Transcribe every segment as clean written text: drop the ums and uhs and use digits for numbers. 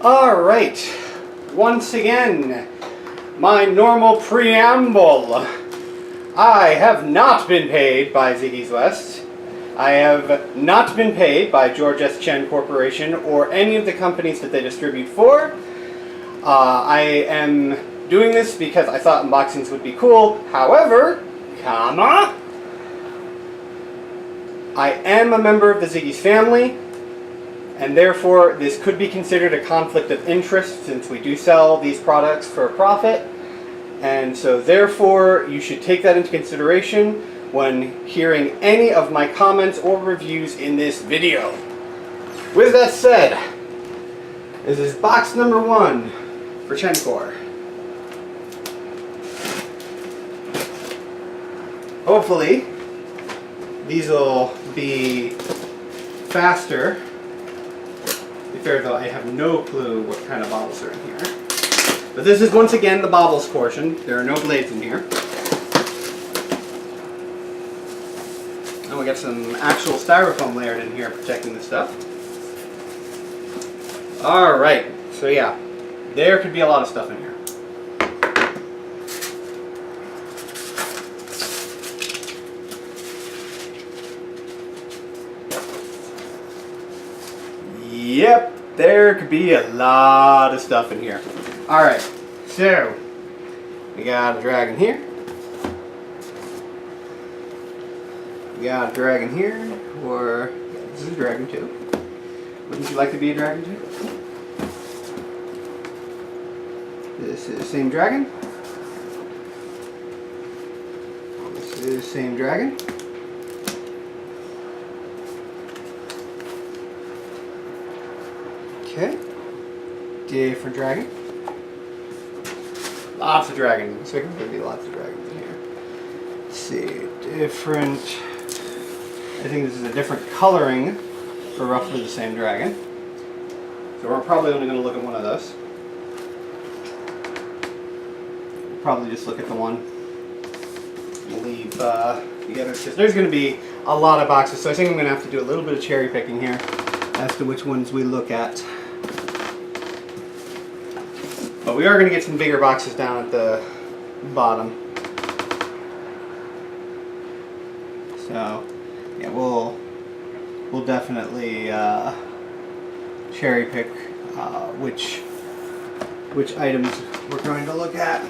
Alright, once again, my normal preamble. I have not been paid by Ziggy's West. I have not been paid by George S. Chen Corporation or any of the companies that they distribute for. I am doing this because I thought unboxings would be cool. However, I am a member of the Ziggy's family, and therefore this could be considered a conflict of interest since we do sell these products for a profit. And so therefore you should take that into consideration when hearing any of my comments or reviews in this video. With that said, this is box number 1 for Chencor. Hopefully these will be faster. To be fair though, I have no clue what kind of baubles are in here. But this is once again the baubles portion. There are no blades in here. And we got some actual styrofoam layered in here protecting the stuff. Alright, so yeah, there could be a lot of stuff in here. Yep, there could be a lot of stuff in here. Alright, so we got a dragon here. We got a dragon here, or yeah, this is a dragon too. Wouldn't you like to be a dragon too? This is the same dragon. This is the same dragon. Okay, different dragon. Lots of dragons. Looks like there's going to be lots of dragons in here. Let's see, different. I think this is a different coloring for roughly the same dragon. So we're probably only going to look at one of those. We'll probably just look at the one. We'll leave the others because there's going to be a lot of boxes. So I think I'm going to have to do a little bit of cherry picking here as to which ones we look at. But we are going to get some bigger boxes down at the bottom. So, yeah, we'll definitely cherry pick which items we're going to look at.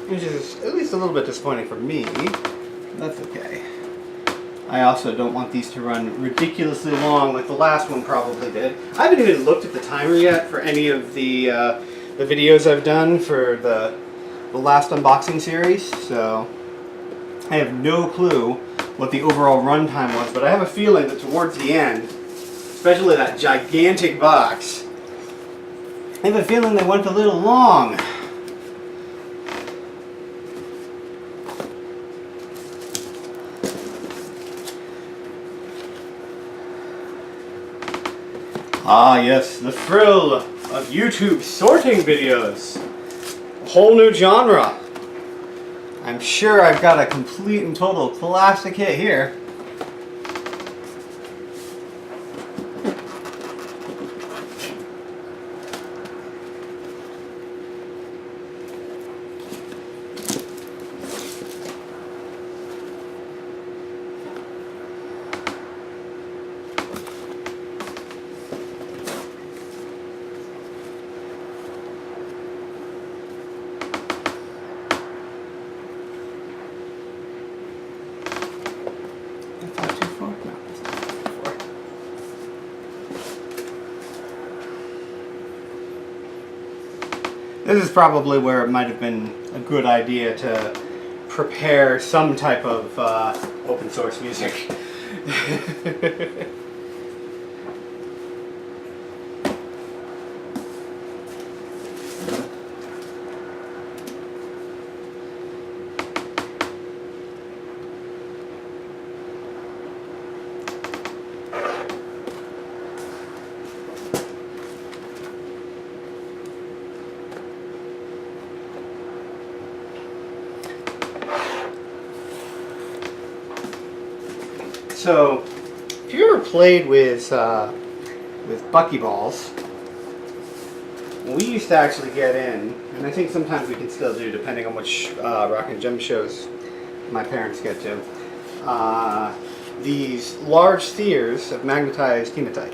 Which is at least a little bit disappointing for me. That's okay. I also don't want these to run ridiculously long like the last one probably did. I haven't even looked at the timer yet for any of the videos I've done for the last unboxing series, so I have no clue what the overall run time was, but I have a feeling that towards the end, especially that gigantic box, I have a feeling they went a little long. Ah yes, the thrill of YouTube sorting videos. A whole new genre. I'm sure I've got a complete and total classic hit here. This is probably where it might have been a good idea to prepare some type of open source music. So, if you ever played with buckyballs, we used to actually get in, and I think sometimes we can still do, depending on which rock and gem shows my parents get to, these large spheres of magnetized hematite.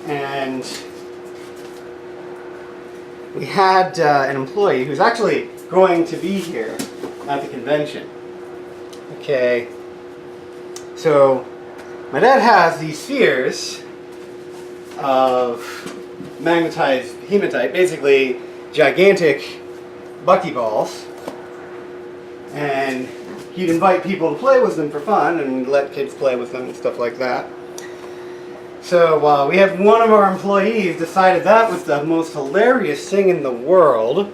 And we had an employee who's actually going to be here at the convention. Okay, so my dad has these spheres of magnetized hematite, basically gigantic buckyballs, and he'd invite people to play with them for fun and let kids play with them and stuff like that. So we had one of our employees decided that was the most hilarious thing in the world,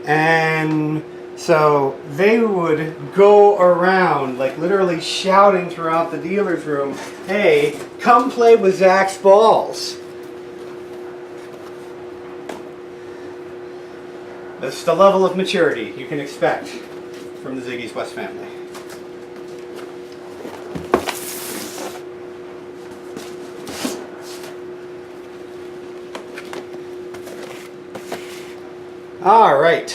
and so they would go around like literally shouting throughout the dealer's room, "Hey, come play with Zach's balls." That's the level of maturity you can expect from the Ziggy's West family. All right.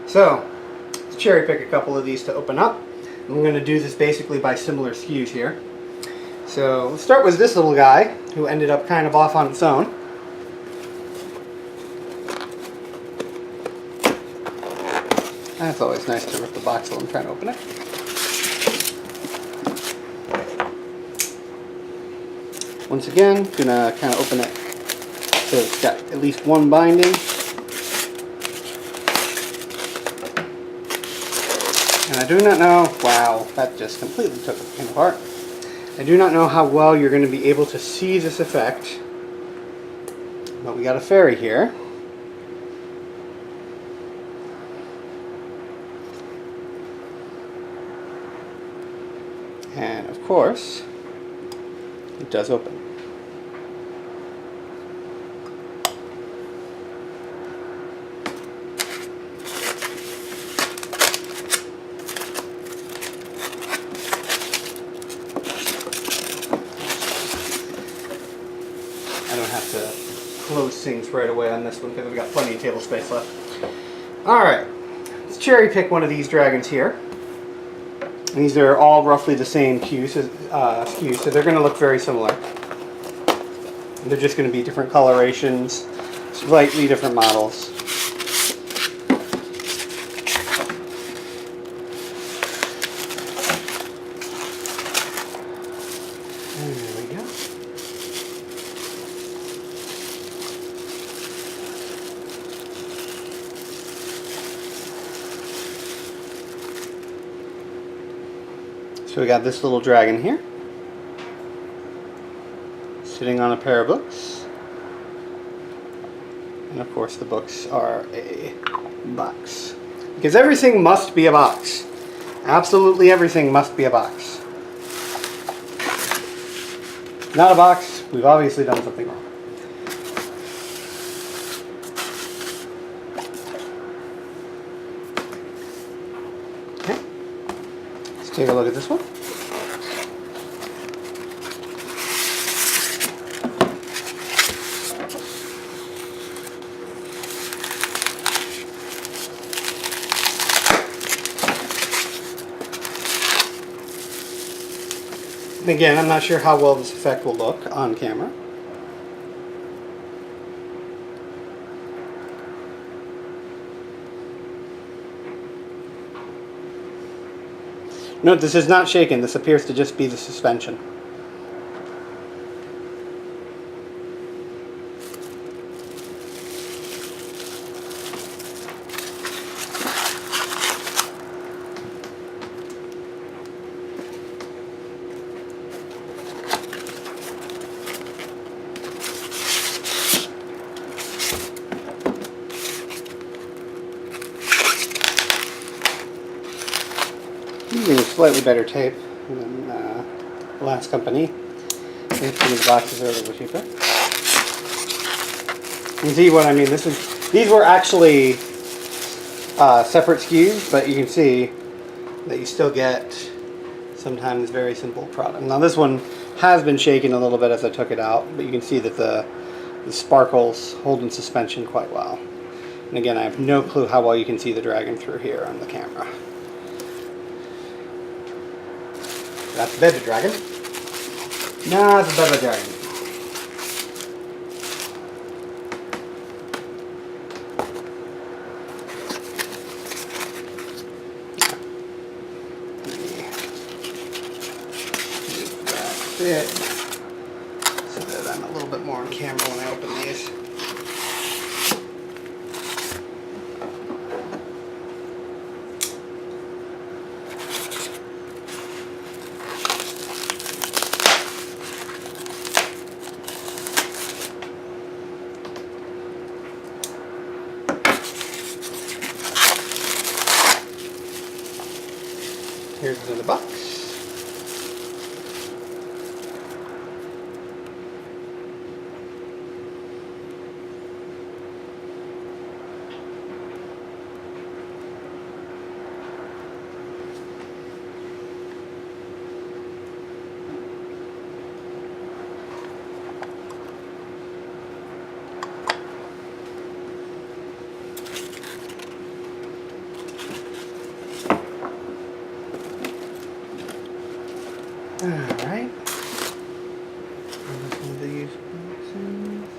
So, let's cherry pick a couple of these to open up. I'm going to do this basically by similar SKUs here. So, let's start with this little guy who ended up kind of off on its own. That's always nice to rip the box while I'm trying to open it. Once again, gonna kind of open it so it's got at least one binding. And I do not know, wow, that just completely took the thing apart. I do not know how well you're going to be able to see this effect, but we got a fairy here. And of course, it does open. I don't have to close things right away on this one because we've got plenty of table space left. Alright, let's cherry pick one of these dragons here. These are all roughly the same SKUs, so they're going to look very similar. They're just going to be different colorations, slightly different models. And there we go. So we got this little dragon here, sitting on a pair of books. And of course the books are a box. Because everything must be a box. Absolutely everything must be a box. Not a box, we've obviously done something wrong. Okay, let's take a look at this one. And again, I'm not sure how well this effect will look on camera. Note, this is not shaken. This appears to just be the suspension. Using a slightly better tape than the last company. I think some of the boxes are a little cheaper. You see what I mean? This is These were actually separate SKUs, but you can see that you still get sometimes very simple product. Now this one has been shaken a little bit as I took it out, but you can see that the sparkles hold in suspension quite well. And again, I have no clue how well you can see the dragon through here on the camera. That's the baby dragon. No, it's a baby dragon. It so that I'm a little bit more on camera when I open these. Here's it in the box. Alright. One of these boxes.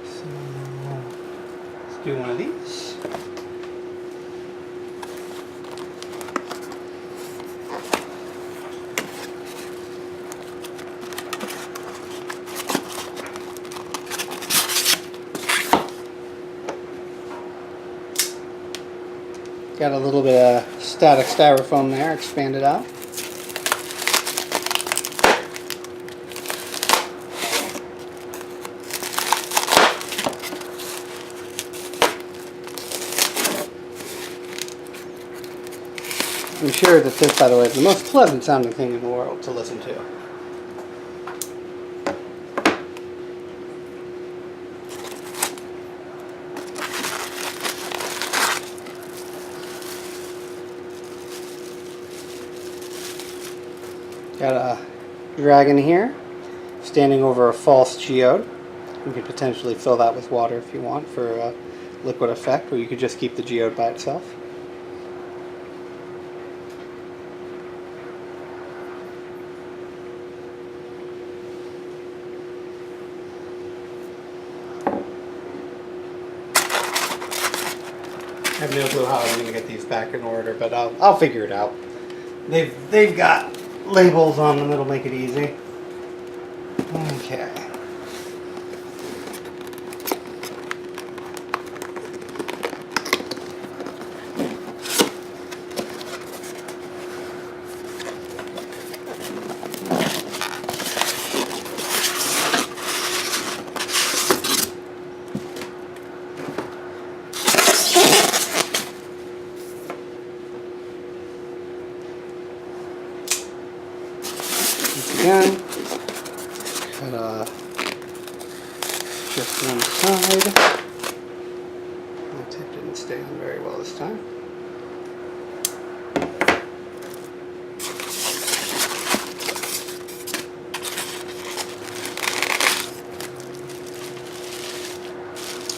So let's do one of these. Got a little bit of static styrofoam there, expanded out. I'm sure that this, by the way, is the most pleasant sounding thing in the world to listen to. Got a dragon here, standing over a false geode. You could potentially fill that with water if you want for a liquid effect, or you could just keep the geode by itself. I have no clue how I'm going to get these back in order, but I'll figure it out. They've got labels on them that'll make it easy. Okay. Again, cut just one side. My tape didn't stay on very well this time.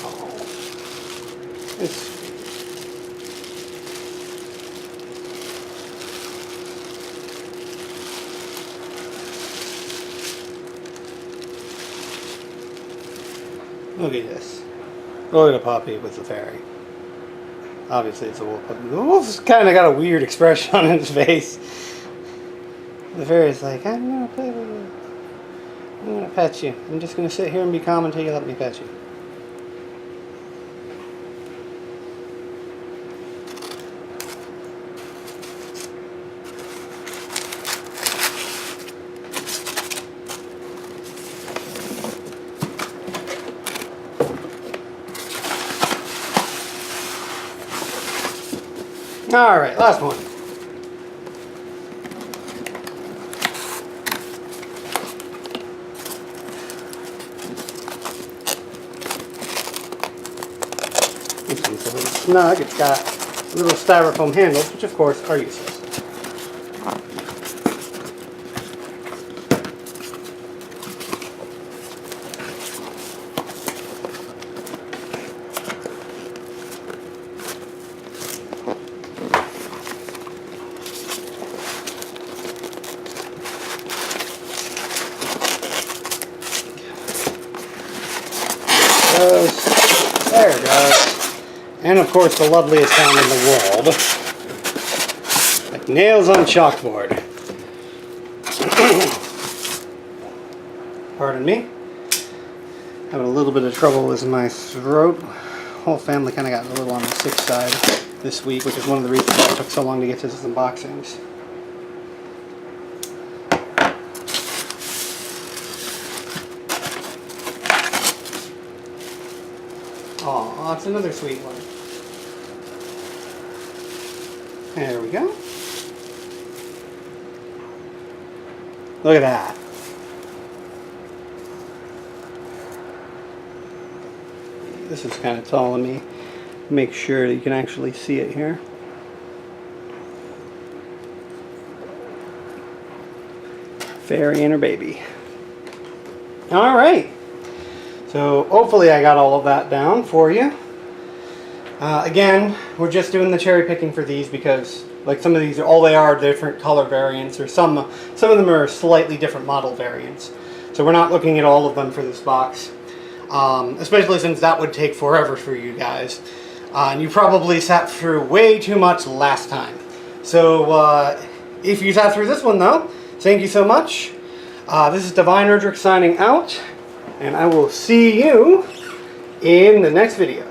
Oh, it's look at this. Look at a puppy with the fairy. Obviously it's a wolf, but the wolf's kind of got a weird expression on his face. The fairy's like, I'm gonna play with you. I'm gonna pet you. I'm just gonna sit here and be calm until you let me pet you. Alright, last one. a little snug. It's got little styrofoam handles, which of course are useless. There it goes. And of course the loveliest sound in the world. Like nails on chalkboard. Pardon me. Having a little bit of trouble with my throat. Whole family kind of got a little on the sick side this week, which is one of the reasons why it took so long to get to this unboxings. Oh, it's another sweet one. There we go. Look at that. This is kind of tall. Let me make sure that you can actually see it here. Fairy and her baby. All right. So hopefully I got all of that down for you. Again, we're just doing the cherry picking for these because like some of these are different color variants, or some of them are slightly different model variants. So we're not looking at all of them for this box, especially since that would take forever for you guys. And you probably sat through way too much last time. So if you sat through this one though, thank you so much. This is Divine Erdrick signing out. And I will see you in the next video.